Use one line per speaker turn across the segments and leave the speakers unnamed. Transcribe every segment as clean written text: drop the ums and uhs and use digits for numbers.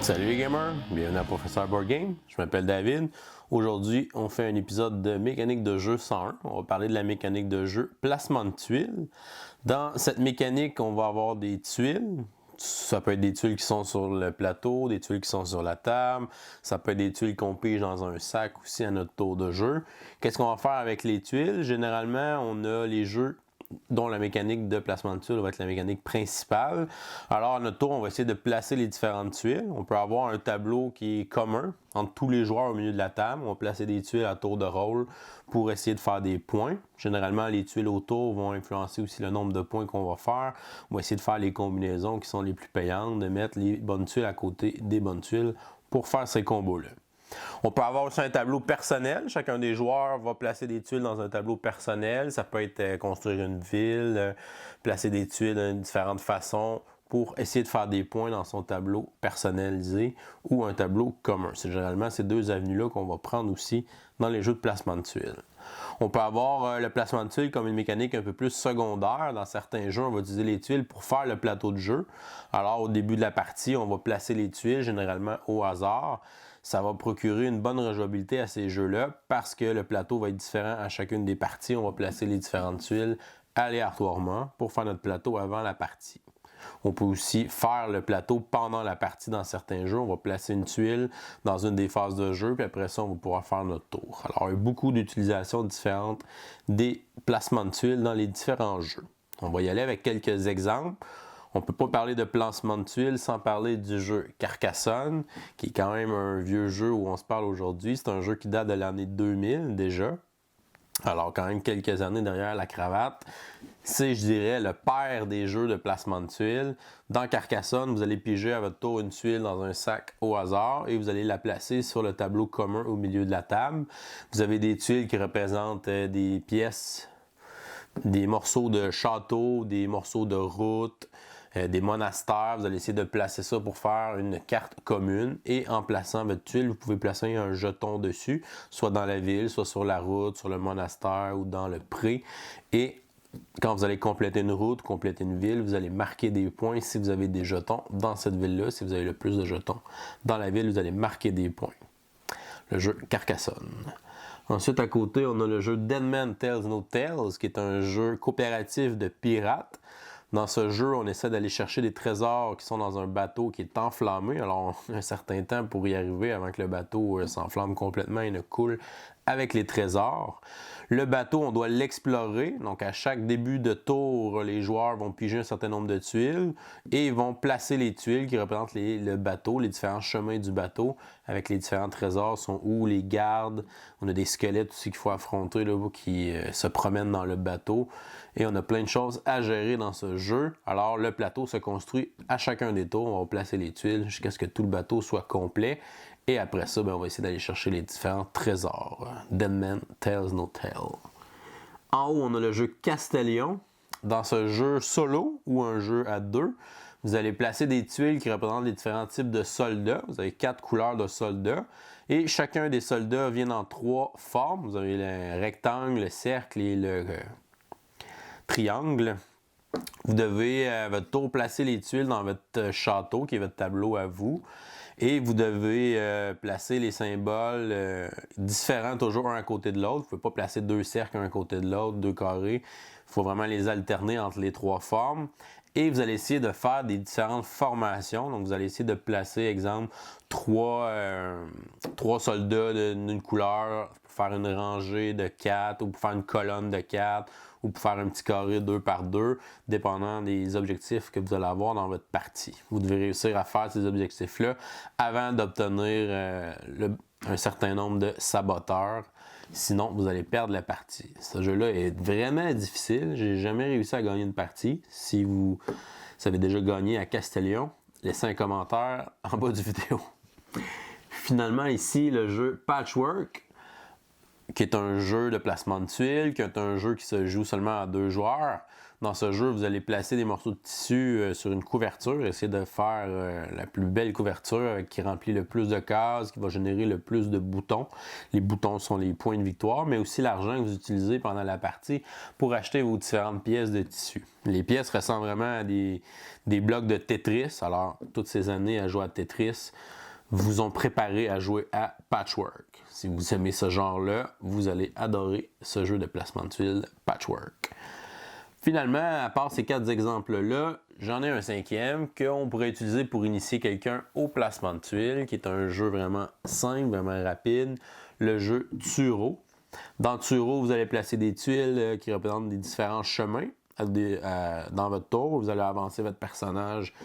Salut les gamers, bienvenue à Professeur Board Game, je m'appelle David. Aujourd'hui, on fait un épisode de mécanique de jeu 101. On va parler de la mécanique de jeu placement de tuiles. Dans cette mécanique, on va avoir des tuiles. Ça peut être des tuiles qui sont sur le plateau, des tuiles qui sont sur la table. Ça peut être des tuiles qu'on pige dans un sac aussi à notre tour de jeu. Qu'est-ce qu'on va faire avec les tuiles? Généralement, on a les jeux dont la mécanique de placement de tuiles va être la mécanique principale. Alors, à notre tour, on va essayer de placer les différentes tuiles. On peut avoir un tableau qui est commun entre tous les joueurs au milieu de la table. On va placer des tuiles à tour de rôle pour essayer de faire des points. Généralement, les tuiles autour vont influencer aussi le nombre de points qu'on va faire. On va essayer de faire les combinaisons qui sont les plus payantes, de mettre les bonnes tuiles à côté des bonnes tuiles pour faire ces combos-là. On peut avoir aussi un tableau personnel. Chacun des joueurs va placer des tuiles dans un tableau personnel. Ça peut être construire une ville, placer des tuiles de différentes façons pour essayer de faire des points dans son tableau personnalisé ou un tableau commun. C'est généralement ces deux avenues-là qu'on va prendre aussi dans les jeux de placement de tuiles. On peut avoir le placement de tuiles comme une mécanique un peu plus secondaire. Dans certains jeux, on va utiliser les tuiles pour faire le plateau de jeu. Alors, au début de la partie, on va placer les tuiles, généralement au hasard. Ça va procurer une bonne rejouabilité à ces jeux-là parce que le plateau va être différent à chacune des parties. On va placer les différentes tuiles aléatoirement pour faire notre plateau avant la partie. On peut aussi faire le plateau pendant la partie dans certains jeux. On va placer une tuile dans une des phases de jeu, puis après ça, on va pouvoir faire notre tour. Alors, il y a beaucoup d'utilisations différentes des placements de tuiles dans les différents jeux. On va y aller avec quelques exemples. On ne peut pas parler de placement de tuiles sans parler du jeu Carcassonne, qui est quand même un vieux jeu où on se parle aujourd'hui. C'est un jeu qui date de l'année 2000 déjà. Alors, quand même quelques années derrière la cravate. C'est, je dirais, le père des jeux de placement de tuiles. Dans Carcassonne, vous allez piger à votre tour une tuile dans un sac au hasard et vous allez la placer sur le tableau commun au milieu de la table. Vous avez des tuiles qui représentent des pièces, des morceaux de château, des morceaux de route, des monastères. Vous allez essayer de placer ça pour faire une carte commune. Et en plaçant votre tuile, vous pouvez placer un jeton dessus, soit dans la ville, soit sur la route, sur le monastère ou dans le pré. Et quand vous allez compléter une route, compléter une ville, vous allez marquer des points si vous avez des jetons dans cette ville-là. Si vous avez le plus de jetons dans la ville, vous allez marquer des points. Le jeu Carcassonne. Ensuite, à côté, on a le jeu Dead Man Tells No Tales, qui est un jeu coopératif de pirates. Dans ce jeu, on essaie d'aller chercher des trésors qui sont dans un bateau qui est enflammé. Alors, on a un certain temps pour y arriver avant que le bateau s'enflamme complètement et ne coule avec les trésors. Le bateau, on doit l'explorer. Donc, à chaque début de tour, les joueurs vont piger un certain nombre de tuiles et vont placer les tuiles qui représentent le bateau, les différents chemins du bateau avec les différents trésors sont où, les gardes. On a des squelettes aussi qu'il faut affronter là, qui se promènent dans le bateau. Et on a plein de choses à gérer dans ce jeu. Alors, le plateau se construit à chacun des tours. On va placer les tuiles jusqu'à ce que tout le bateau soit complet. Et après ça, on va essayer d'aller chercher les différents trésors. Dead Man Tells No Tale. En haut, on a le jeu Castellion. Dans ce jeu solo ou un jeu à deux, vous allez placer des tuiles qui représentent les différents types de soldats. Vous avez 4 couleurs de soldats. Et chacun des soldats vient dans 3 formes. Vous avez le rectangle, le cercle et le triangle. Vous devez à votre tour placer les tuiles dans votre château, qui est votre tableau à vous. Et vous devez placer les symboles différents, toujours un à côté de l'autre. Vous ne pouvez pas placer 2 cercles un à côté de l'autre, 2 carrés. Il faut vraiment les alterner entre les 3 formes. Et vous allez essayer de faire des différentes formations. Donc, vous allez essayer de placer, exemple, 3 soldats d'une couleur pour faire une rangée de 4 ou pour faire une colonne de 4 ou pour faire un petit carré 2 par 2, dépendant des objectifs que vous allez avoir dans votre partie. Vous devez réussir à faire ces objectifs-là avant d'obtenir un certain nombre de saboteurs. Sinon, vous allez perdre la partie. Ce jeu-là est vraiment difficile. J'ai jamais réussi à gagner une partie. Si vous avez déjà gagné à Castellion, laissez un commentaire en bas du vidéo. Finalement, ici, le jeu Patchwork. qui est un jeu de placement de tuiles, qui est un jeu qui se joue seulement à 2 joueurs. Dans ce jeu, vous allez placer des morceaux de tissu sur une couverture, essayer de faire la plus belle couverture qui remplit le plus de cases, qui va générer le plus de boutons. Les boutons sont les points de victoire, mais aussi l'argent que vous utilisez pendant la partie pour acheter vos différentes pièces de tissu. Les pièces ressemblent vraiment à des blocs de Tetris. Alors, toutes ces années à jouer à Tetris vous ont préparé à jouer à Patchwork. Si vous aimez ce genre-là, vous allez adorer ce jeu de placement de tuiles Patchwork. Finalement, à part ces 4 exemples-là, j'en ai un 5e qu'on pourrait utiliser pour initier quelqu'un au placement de tuiles, qui est un jeu vraiment simple, vraiment rapide, le jeu Turo. Dans Turo, vous allez placer des tuiles qui représentent des différents chemins dans votre tour. Vous allez avancer votre personnage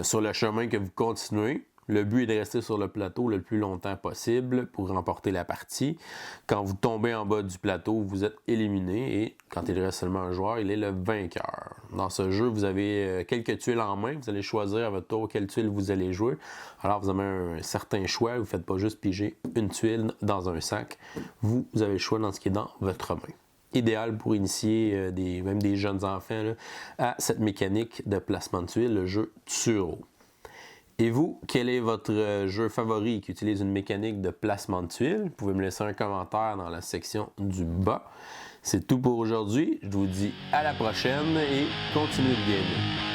sur le chemin que vous continuez. Le but est de rester sur le plateau le plus longtemps possible pour remporter la partie. Quand vous tombez en bas du plateau, vous êtes éliminé et quand il reste seulement un joueur, il est le vainqueur. Dans ce jeu, vous avez quelques tuiles en main. Vous allez choisir à votre tour quelle tuile vous allez jouer. Alors, vous avez un certain choix. Vous ne faites pas juste piger une tuile dans un sac. Vous avez le choix dans ce qui est dans votre main. Idéal pour initier même des jeunes enfants là, à cette mécanique de placement de tuiles, le jeu Turo. Et vous, quel est votre jeu favori qui utilise une mécanique de placement de tuiles? Vous pouvez me laisser un commentaire dans la section du bas. C'est tout pour aujourd'hui. Je vous dis à la prochaine et continuez de gamer.